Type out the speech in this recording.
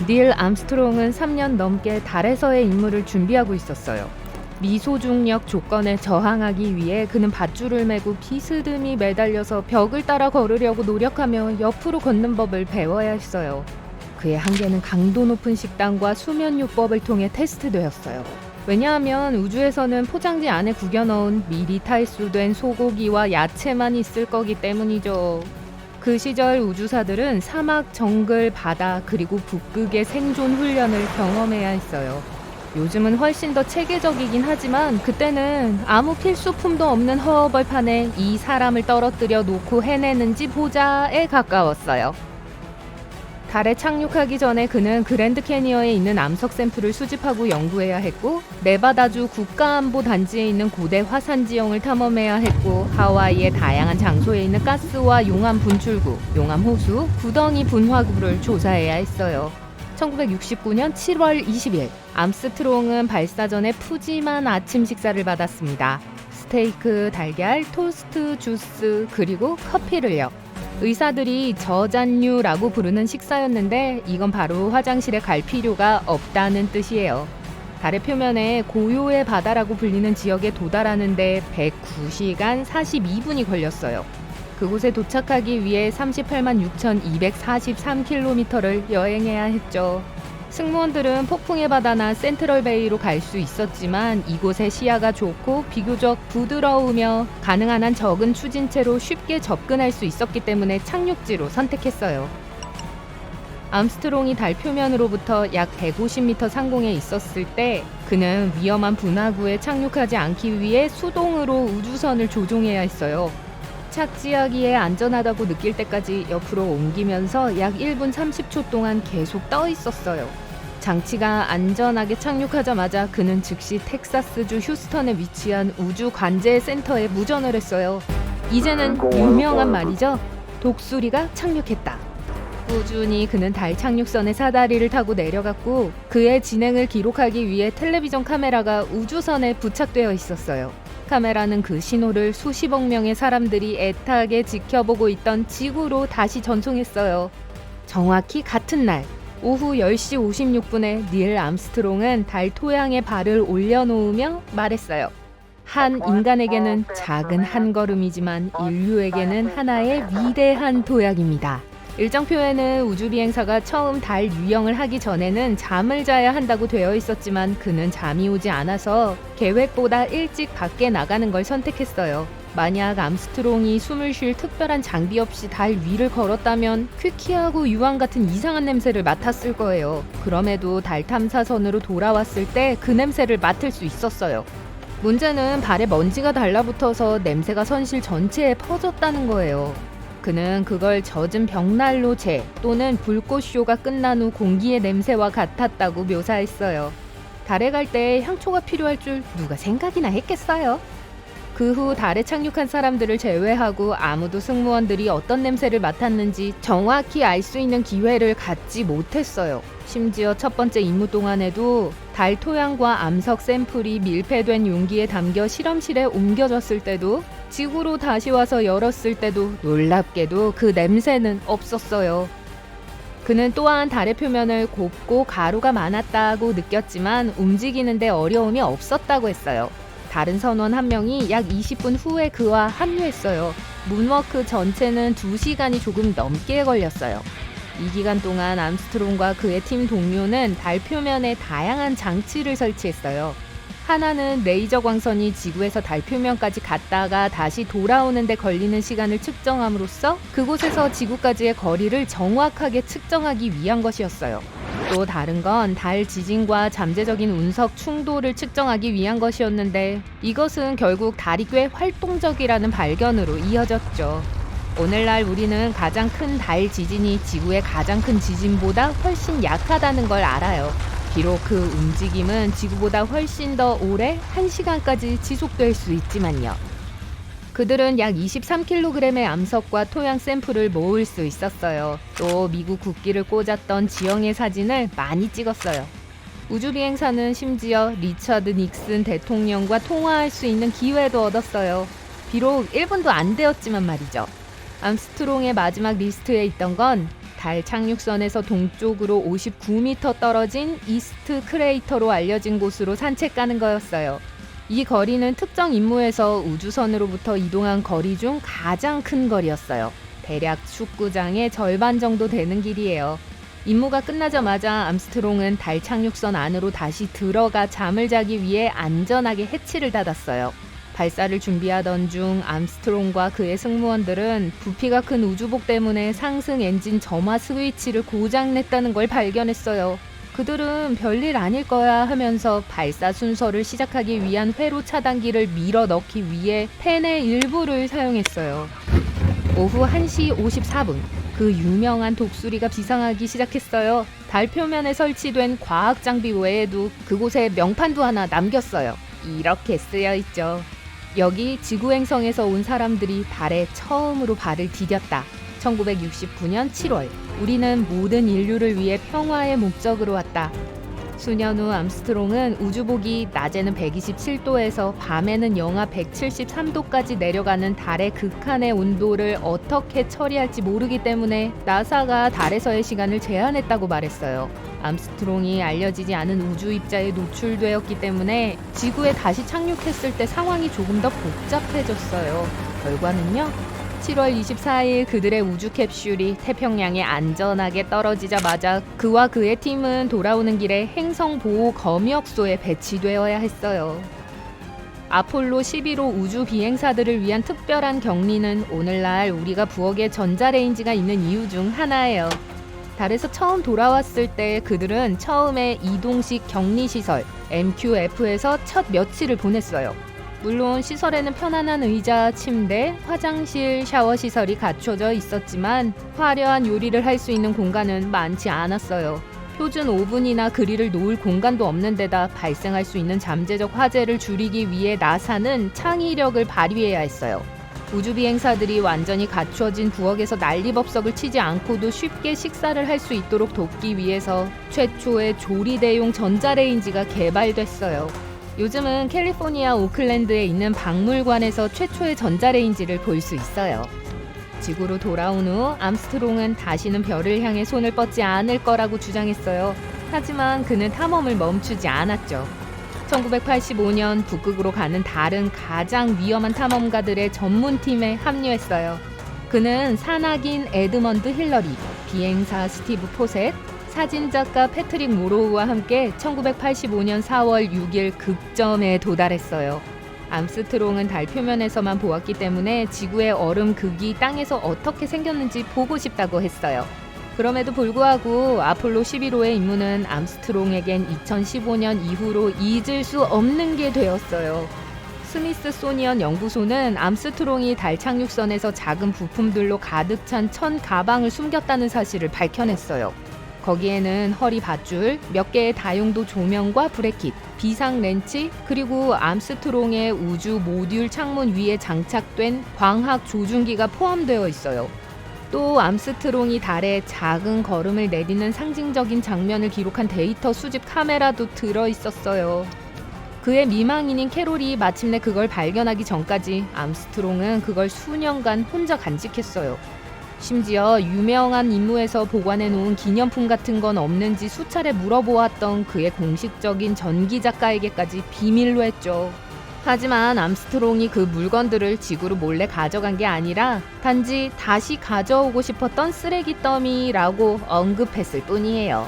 닐 암스트롱은 3년 넘게 달에서의 임무를 준비하고 있었어요. 미소중력 조건에 저항하기 위해 그는 밧줄을 메고 비스듬히 매달려서 벽을 따라 걸으려고 노력하며 옆으로 걷는 법을 배워야 했어요. 그의 한계는 강도 높은 식단과 수면요법을 통해 테스트되었어요. 왜냐하면 우주에서는 포장지 안에 구겨 넣은 미리 탈수된 소고기와 야채만 있을 거기 때문이죠. 그 시절 우주사들은 사막, 정글, 바다, 그리고 북극의 생존 훈련을 경험해야 했어요. 요즘은 훨씬 더 체계적이긴 하지만 그때는 아무 필수품도 없는 허허벌판에 이 사람을 떨어뜨려 놓고 해내는지 보자에 가까웠어요. 달에 착륙하기 전에 그는 그랜드 캐니언에 있는 암석 샘플을 수집하고 연구해야 했고, 네바다주 국가안보단지에 있는 고대 화산 지형을 탐험해야 했고, 하와이의 다양한 장소에 있는 가스와 용암 분출구, 용암 호수, 구덩이 분화구를 조사해야 했어요. 1969년 7월 20일, 암스트롱은 발사 전에 푸짐한 아침 식사를 받았습니다. 스테이크, 달걀, 토스트, 주스, 그리고 커피를요. 의사들이 저잔류라고 부르는 식사였는데 이건 바로 화장실에 갈 필요가 없다는 뜻이에요. 달의 표면에 고요의 바다라고 불리는 지역에 도달하는데 109시간 42분이 걸렸어요. 그곳에 도착하기 위해 38만 6,243km를 여행해야 했죠. 승무원들은 폭풍의 바다나 센트럴베이로 갈 수 있었지만 이곳의 시야가 좋고 비교적 부드러우며 가능한 한 적은 추진체로 쉽게 접근할 수 있었기 때문에 착륙지로 선택했어요. 암스트롱이 달 표면으로부터 약 150m 상공에 있었을 때 그는 위험한 분화구에 착륙하지 않기 위해 수동으로 우주선을 조종해야 했어요. 착지하기에 안전하다고 느낄 때까지 옆으로 옮기면서 약 1분 30초 동안 계속 떠 있었어요. 장치가 안전하게 착륙하자마자 그는 즉시 텍사스주 휴스턴에 위치한 우주 관제 센터에 무전을 했어요. 이제는 유명한 말이죠. 독수리가 착륙했다. 꾸준히 그는 달 착륙선의 사다리를 타고 내려갔고 그의 진행을 기록하기 위해 텔레비전 카메라가 우주선에 부착되어 있었어요. 카메라는 그 신호를 수십억 명의 사람들이 애타게 지켜보고 있던 지구로 다시 전송했어요. 정확히 같은 날 오후 10시 56분에 닐 암스트롱은 달 토양에 발을 올려놓으며 말했어요. 한 인간에게는 작은 한 걸음이지만 인류에게는 하나의 위대한 도약입니다. 일정표에는 우주비행사가 처음 달 유영을 하기 전에는 잠을 자야 한다고 되어 있었지만 그는 잠이 오지 않아서 계획보다 일찍 밖에 나가는 걸 선택했어요. 만약 암스트롱이 숨을 쉴 특별한 장비 없이 달 위를 걸었다면 퀴퀴하고 유황 같은 이상한 냄새를 맡았을 거예요. 그럼에도 달 탐사선으로 돌아왔을 때 그 냄새를 맡을 수 있었어요. 문제는 발에 먼지가 달라붙어서 냄새가 선실 전체에 퍼졌다는 거예요. 그는 그걸 젖은 벽난로 재 또는 불꽃쇼가 끝난 후 공기의 냄새와 같았다고 묘사했어요. 달에 갈 때 향초가 필요할 줄 누가 생각이나 했겠어요? 그 후 달에 착륙한 사람들을 제외하고 아무도 승무원들이 어떤 냄새를 맡았는지 정확히 알 수 있는 기회를 갖지 못했어요. 심지어 첫 번째 임무 동안에도 달 토양과 암석 샘플이 밀폐된 용기에 담겨 실험실에 옮겨졌을 때도 지구로 다시 와서 열었을 때도 놀랍게도 그 냄새는 없었어요. 그는 또한 달의 표면을 곱고 가루가 많았다고 느꼈지만 움직이는데 어려움이 없었다고 했어요. 다른 선원 한 명이 약 20분 후에 그와 합류했어요. 문워크 전체는 2시간이 조금 넘게 걸렸어요. 이 기간 동안 암스트롱과 그의 팀 동료는 달 표면에 다양한 장치를 설치했어요. 하나는 레이저 광선이 지구에서 달 표면까지 갔다가 다시 돌아오는 데 걸리는 시간을 측정함으로써 그곳에서 지구까지의 거리를 정확하게 측정하기 위한 것이었어요. 또 다른 건 달 지진과 잠재적인 운석 충돌을 측정하기 위한 것이었는데 이것은 결국 달이 꽤 활동적이라는 발견으로 이어졌죠. 오늘날 우리는 가장 큰 달 지진이 지구의 가장 큰 지진보다 훨씬 약하다는 걸 알아요. 비록 그 움직임은 지구보다 훨씬 더 오래 1시간까지 지속될 수 있지만요. 그들은 약 23kg의 암석과 토양 샘플을 모을 수 있었어요. 또 미국 국기를 꽂았던 지형의 사진을 많이 찍었어요. 우주비행사는 심지어 리처드 닉슨 대통령과 통화할 수 있는 기회도 얻었어요. 비록 1분도 안 되었지만 말이죠. 암스트롱의 마지막 리스트에 있던 건 달 착륙선에서 동쪽으로 59m 떨어진 이스트 크레이터로 알려진 곳으로 산책 가는 거였어요. 이 거리는 특정 임무에서 우주선으로부터 이동한 거리 중 가장 큰 거리였어요. 대략 축구장의 절반 정도 되는 길이에요. 임무가 끝나자마자 암스트롱은 달 착륙선 안으로 다시 들어가 잠을 자기 위해 안전하게 해치를 닫았어요. 발사를 준비하던 중 암스트롱과 그의 승무원들은 부피가 큰 우주복 때문에 상승 엔진 점화 스위치를 고장냈다는 걸 발견했어요. 그들은 별일 아닐 거야 하면서 발사 순서를 시작하기 위한 회로 차단기를 밀어 넣기 위해 팬의 일부를 사용했어요. 오후 1시 54분, 그 유명한 독수리가 비상하기 시작했어요. 달 표면에 설치된 과학 장비 외에도 그곳에 명판도 하나 남겼어요. 이렇게 쓰여 있죠. 여기 지구 행성에서 온 사람들이 달에 처음으로 발을 디뎠다. 1969년 7월, 우리는 모든 인류를 위해 평화의 목적으로 왔다. 수년 후 암스트롱은 우주복이 낮에는 127도에서 밤에는 영하 173도까지 내려가는 달의 극한의 온도를 어떻게 처리할지 모르기 때문에 나사가 달에서의 시간을 제한했다고 말했어요. 암스트롱이 알려지지 않은 우주 입자에 노출되었기 때문에 지구에 다시 착륙했을 때 상황이 조금 더 복잡해졌어요. 결과는요? 7월 24일 그들의 우주 캡슐이 태평양에 안전하게 떨어지자마자 그와 그의 팀은 돌아오는 길에 행성 보호 검역소에 배치되어야 했어요. 아폴로 11호 우주 비행사들을 위한 특별한 격리는 오늘날 우리가 부엌에 전자레인지가 있는 이유 중 하나예요. 달에서 처음 돌아왔을 때 그들은 처음에 이동식 격리시설 MQF에서 첫 며칠을 보냈어요. 물론 시설에는 편안한 의자, 침대, 화장실, 샤워 시설이 갖춰져 있었지만 화려한 요리를 할 수 있는 공간은 많지 않았어요. 표준 오븐이나 그릴을 놓을 공간도 없는 데다 발생할 수 있는 잠재적 화재를 줄이기 위해 나사는 창의력을 발휘해야 했어요. 우주비행사들이 완전히 갖추어진 부엌에서 난리법석을 치지 않고도 쉽게 식사를 할 수 있도록 돕기 위해서 최초의 조리대용 전자레인지가 개발됐어요. 요즘은 캘리포니아 오클랜드에 있는 박물관에서 최초의 전자레인지를 볼 수 있어요. 지구로 돌아온 후 암스트롱은 다시는 별을 향해 손을 뻗지 않을 거라고 주장했어요. 하지만 그는 탐험을 멈추지 않았죠. 1985년 북극으로 가는 다른 가장 위험한 탐험가들의 전문팀에 합류했어요. 그는 산악인 에드먼드 힐러리, 비행사 스티브 포셋, 사진작가 패트릭 모로우와 함께 1985년 4월 6일 극점에 도달했어요. 암스트롱은 달 표면에서만 보았기 때문에 지구의 얼음 극이 땅에서 어떻게 생겼는지 보고 싶다고 했어요. 그럼에도 불구하고 아폴로 11호의 임무는 암스트롱에겐 2015년 이후로 잊을 수 없는 게 되었어요. 스미스소니언 연구소는 암스트롱이 달 착륙선에서 작은 부품들로 가득 찬 천 가방을 숨겼다는 사실을 밝혀냈어요. 거기에는 허리 밧줄, 몇 개의 다용도 조명과 브래킷, 비상 렌치, 그리고 암스트롱의 우주 모듈 창문 위에 장착된 광학 조준기가 포함되어 있어요. 또 암스트롱이 달에 작은 걸음을 내딛는 상징적인 장면을 기록한 데이터 수집 카메라도 들어있었어요. 그의 미망인인 캐롤이 마침내 그걸 발견하기 전까지 암스트롱은 그걸 수년간 혼자 간직했어요. 심지어 유명한 임무에서 보관해놓은 기념품 같은 건 없는지 수차례 물어보았던 그의 공식적인 전기 작가에게까지 비밀로 했죠. 하지만 암스트롱이 그 물건들을 지구로 몰래 가져간 게 아니라 단지 다시 가져오고 싶었던 쓰레기 더미라고 언급했을 뿐이에요.